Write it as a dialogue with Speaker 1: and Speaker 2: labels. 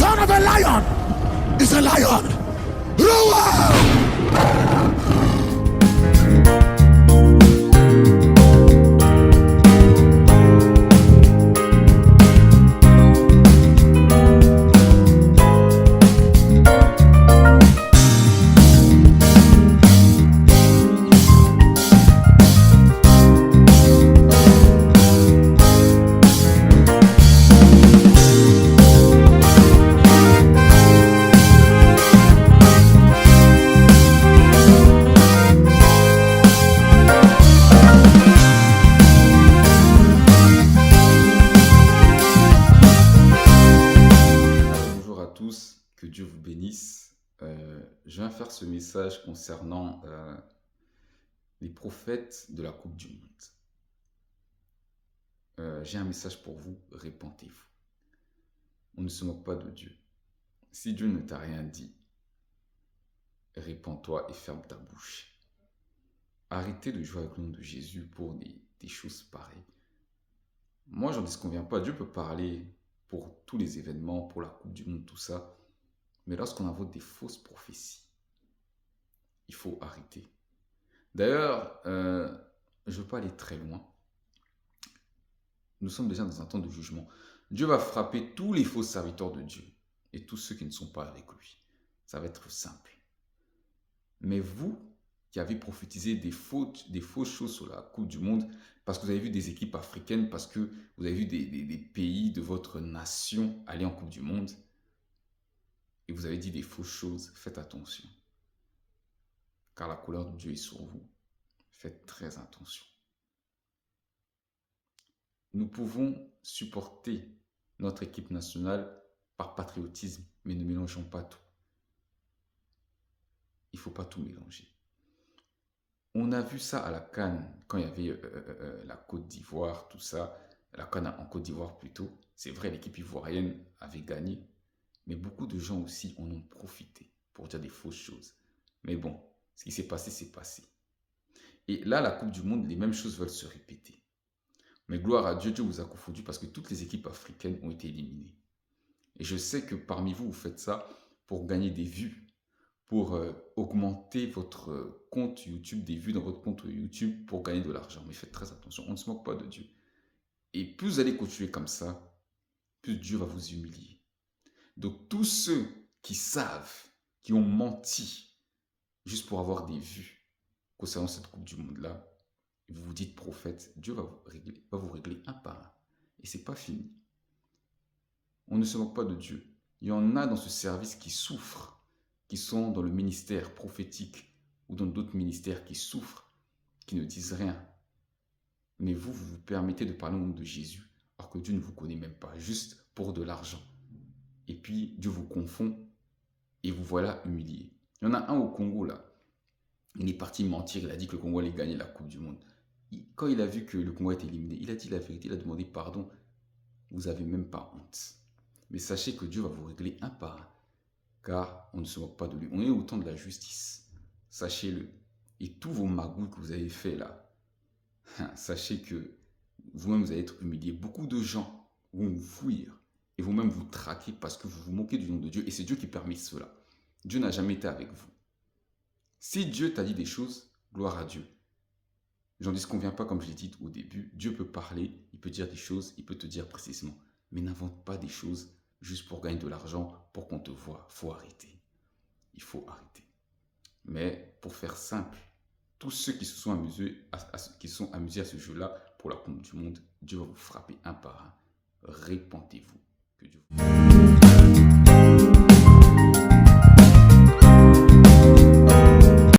Speaker 1: son of a lion is a lion. Roar!
Speaker 2: Bonjour à tous, que Dieu vous bénisse. Je viens faire ce message concernant les prophètes de la Coupe du Monde. J'ai un message pour vous, répentez-vous. On ne se moque pas de Dieu. Si Dieu ne t'a rien dit, répands-toi et ferme ta bouche. Arrêtez de jouer avec le nom de Jésus pour des choses pareilles. Moi, j'en disconviens pas. Dieu peut parler pour tous les événements, pour la Coupe du Monde, tout ça. Mais lorsqu'on invoque des fausses prophéties, il faut arrêter. D'ailleurs, je ne veux pas aller très loin. Nous sommes déjà dans un temps de jugement. Dieu va frapper tous les faux serviteurs de Dieu et tous ceux qui ne sont pas avec lui. Ça va être simple. Mais vous, qui avez prophétisé des fausses choses sur la Coupe du Monde, parce que vous avez vu des équipes africaines, parce que vous avez vu des pays de votre nation aller en Coupe du Monde, et vous avez dit des fausses choses, faites attention. Car la colère de Dieu est sur vous. Faites très attention. Nous pouvons supporter notre équipe nationale par patriotisme, mais ne mélangeons pas tout. Il ne faut pas tout mélanger. On a vu ça à la CAN, quand il y avait la Côte d'Ivoire, tout ça. La CAN en Côte d'Ivoire plutôt. C'est vrai, l'équipe ivoirienne avait gagné. Mais beaucoup de gens aussi en ont profité pour dire des fausses choses. Mais bon, ce qui s'est passé, c'est passé. Et là, la Coupe du Monde, les mêmes choses veulent se répéter. Mais gloire à Dieu, Dieu vous a confondu parce que toutes les équipes africaines ont été éliminées. Et je sais que parmi vous, vous faites ça pour gagner des vues, pour augmenter votre compte YouTube, des vues dans votre compte YouTube pour gagner de l'argent. Mais faites très attention, on ne se moque pas de Dieu. Et plus vous allez continuer comme ça, plus Dieu va vous humilier. Donc tous ceux qui savent, qui ont menti, juste pour avoir des vues concernant cette Coupe du Monde-là, vous vous dites prophète, Dieu va vous régler un par un. Et ce n'est pas fini. On ne se moque pas de Dieu. Il y en a dans ce service qui souffrent, qui sont dans le ministère prophétique ou dans d'autres ministères qui souffrent, qui ne disent rien. Mais vous vous permettez de parler au nom de Jésus, alors que Dieu ne vous connaît même pas, juste pour de l'argent. Et puis Dieu vous confond et vous voilà humilié. Il y en a un au Congo là. Il est parti mentir, il a dit que le Congo allait gagner la Coupe du Monde. Quand il a vu que le Congo était éliminé, il a dit la vérité, il a demandé pardon. Vous n'avez même pas honte. Mais sachez que Dieu va vous régler un par un, car on ne se moque pas de lui. On est au temps de la justice. Sachez-le. Et tous vos magouilles que vous avez fait là, sachez que vous-même vous allez être humilié. Beaucoup de gens vont vous fuir et vous-même vous traquer parce que vous vous moquez du nom de Dieu. Et c'est Dieu qui permet cela. Dieu n'a jamais été avec vous. Si Dieu t'a dit des choses, gloire à Dieu. J'en disconviens pas comme je l'ai dit au début. Dieu peut parler, il peut dire des choses, il peut te dire précisément. Mais n'invente pas des choses juste pour gagner de l'argent, pour qu'on te voie. Il faut arrêter. Il faut arrêter. Mais pour faire simple, tous ceux qui se sont amusés à ce jeu-là pour la Coupe du Monde, Dieu va vous frapper un par un. Répentez-vous. Que Dieu vous...